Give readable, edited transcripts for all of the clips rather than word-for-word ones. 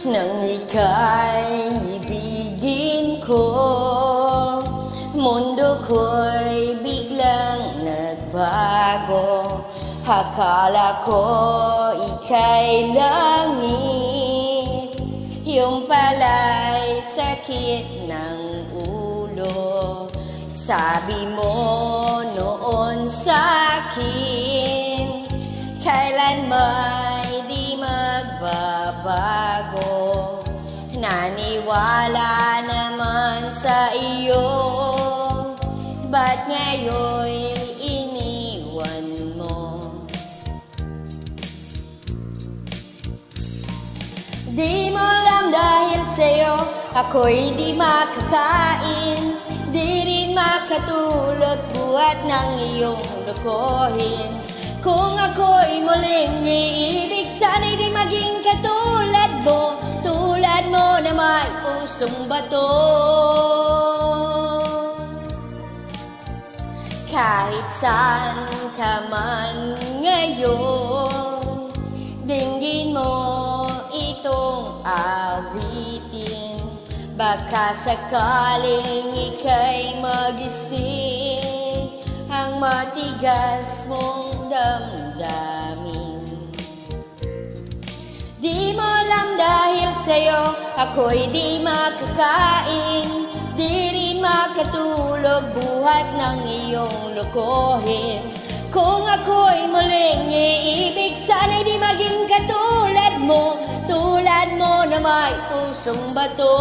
Nang ika'y ibigin ko, mundo ko'y biglang nagbago. Akala ko ika'y langit, yung pala'y sakit ng ulo. Sabi mo noon sa'kin, kailan may di magbabago. Naniwala naman sa iyo, ba't ngayon'y iniwan mo? Di mo alam dahil sa'yo ako'y di makakain, di rin makatulog buhat ng iyong lokohin. Kung ako'y muling iibig, sana'y di maging katulad mo, tulad mo na may pusong bato. Kahit saan ka man ngayon, dinggin mo itong awitin. Baka sakaling ika'y magising ang matigas mong damdamin. Di mo alam dahil sa'yo ako'y di makakain, di rin makatulog buhat ng iyong lokohin. Kung ako'y muling iibig, sana'y di maging katulad mo, tulad mo na may pusong bato.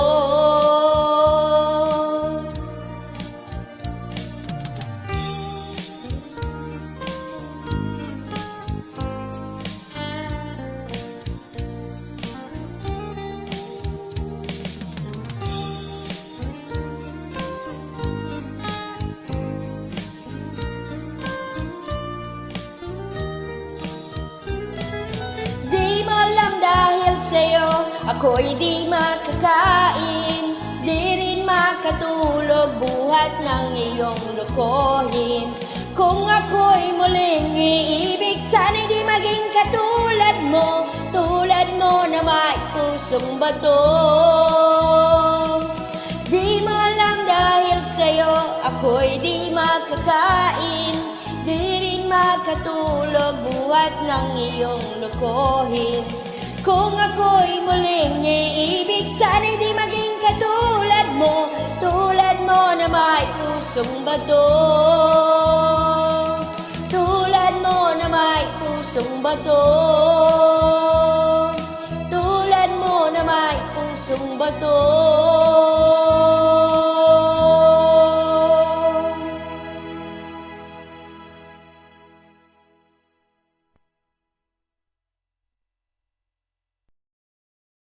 Dahil sa'yo ako'y di makakain, di rin makatulog buhat ng iyong lokohin. Kung ako'y muling iibig, sana'y di maging katulad mo, tulad mo na may pusong bato. Di mo alam dahil sa'yo ako'y di makakain, di rin makatulog buhat ng iyong lokohin. Kung ako'y muling iibig, sana'y di maging katulad mo, tulad mo na may pusong bato. Tulad mo na may pusong bato. Tulad mo na may pusong bato.